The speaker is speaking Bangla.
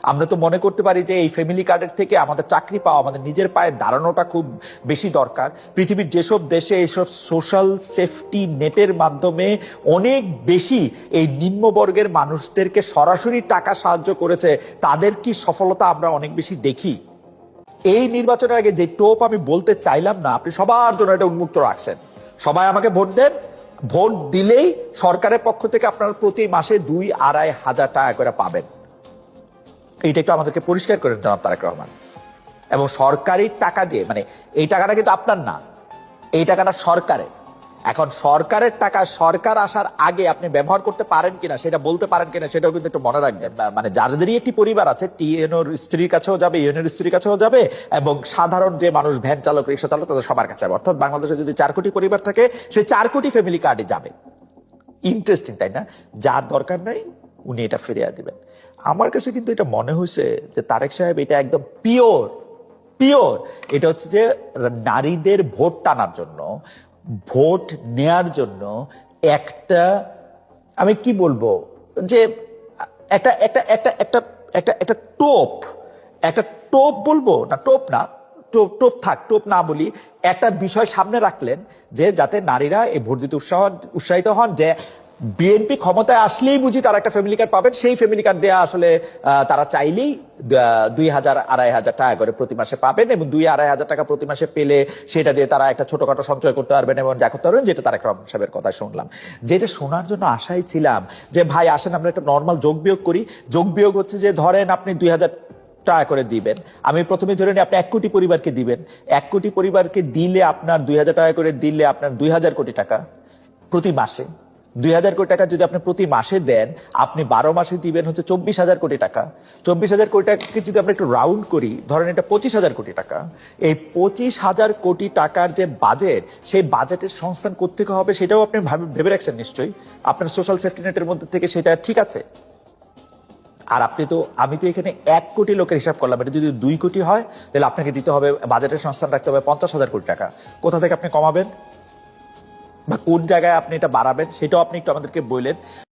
আমরা তো মনে করতে পারি যে এই ফ্যামিলি কার্ডের থেকে আমাদের চাকরি পাওয়া, আমাদের নিজের পায়ে দাঁড়ানোটা খুব বেশি দরকার। পৃথিবীর যেসব দেশে এইসব সোশ্যাল সেফটি নেটের মাধ্যমে অনেক বেশি এই নিম্নবর্গের মানুষদেরকে সরাসরি টাকা সাহায্য করেছে, তাদের কি সফলতা আমরা অনেক বেশি দেখি। এই নির্বাচনের আগে যে টোপ আমি বলতে চাইলাম না, আপনি সবার জন্য এটা উন্মুক্ত রাখছেন। সবাই আমাকে ভোট দেন, ভোট দিলেই সরকারের পক্ষ থেকে আপনারা প্রতি মাসে 2-2.5 হাজার টাকা করে পাবেন। এইটা একটু আমাদেরকে পরিষ্কার করেন জনাব তারেক রহমান। এবং সরকারি টাকা দিয়ে, মানে এই টাকাটা কিন্তু আপনার না, এই টাকাটা সরকারের। এখন সরকারের টাকা সরকার আসার আগে আপনি ব্যবহার করতে পারেন কিনা, সেটা বলতে পারেন কিনা, সেটাও কিন্তু একটু মনে রাখবেন। মানে যাদেরই একটি পরিবার আছে, টিএনওর স্ত্রীর কাছেও যাবে, ইউএনওর স্ত্রীর কাছেও যাবে, এবং সাধারণ যে মানুষ, ভ্যান চালক, রিক্সা চালক, তাদের সবার কাছে যাবে। অর্থাৎ বাংলাদেশে যদি 4 কোটি পরিবার থাকে, সেই 4 কোটি ফ্যামিলি কার্ডে যাবে। ইন্টারেস্টিং, তাই না? যার দরকার নাই উনি এটা ফিরিয়ে দিবেন। আমার কাছে কিন্তু এটা মনে হয়েছে যে তারেক সাহেব এটা একদম পিওর পিওর এটা হচ্ছে যে নারীদের ভোট টানার জন্য, ভোট নেয়ার জন্য একটা, আমি কি বলবো, যে একটা একটা একটা একটা একটা একটা টোপ, একটা টোপ বলবো না, টোপ না, টোপ টোপ থাক, টোপ না বলি, একটা বিষয় সামনে রাখলেন যে যাতে নারীরা এই ভোট দিতে উৎসাহিত হন, যে বিএনপি ক্ষমতায় আসলেই বুঝি তারা একটা ফ্যামিলি কার্ড পাবেন, সেই ফ্যামিলি কার্ড দেওয়া আসলে তারা চাইলেই 2,000-2,500 টাকা করে প্রতি মাসে পাবেন, এবং 2,000-2,500 টাকা প্রতি মাসে পেলে সেটা দিয়ে তারা একটা ছোটখাটো সঞ্চয় করতে পারবেন এবং যা করতে পারবেন, যেটা তারেক রহমান সাহেবের কথা শুনলাম। যেটা শোনার জন্য আশাই ছিলাম যে ভাই আসেন আমরা একটা নর্মাল যোগ বিয়োগ করি। যোগ বিয়োগ হচ্ছে যে ধরেন আপনি 2,000 টাকা করে দিবেন, আমি প্রথমে ধরে নিই আপনি 1 কোটি পরিবারকে দিবেন। 1 কোটি পরিবারকে দিলে আপনার 2,000 টাকা করে দিলে আপনার 2,000 কোটি টাকা প্রতি মাসে। 2,000 কোটি টাকা যদি আপনি প্রতি মাসে দেন, আপনি 12 মাসে দিবেন হচ্ছে 24,000 কোটি টাকা। 24,000 কোটি টাকাকে যদি আমরা একটু রাউন্ড করি, ধরেন এটা 25,000 কোটি টাকা। এই 25,000 কোটি টাকার যে বাজেট, সেই বাজেটের সংস্থান কোত্থেকে হবে সেটাও আপনি ভেবে রাখছেন নিশ্চয়ই। আপনার সোশ্যাল সেফটি নেটের মধ্যে থেকে সেটা ঠিক আছে। আর আমি তো এখানে 1 কোটি লোকের হিসাব করলাম, এটা যদি 2 কোটি হয় তাহলে আপনাকে দিতে হবে, বাজেটের সংস্থান রাখতে হবে 50,000 কোটি টাকা। কোথা থেকে আপনি কমাবেন বা কোন জায়গায় আপনি এটা বাড়াবেন, সেটাও আপনি একটু আমাদেরকে বললেন।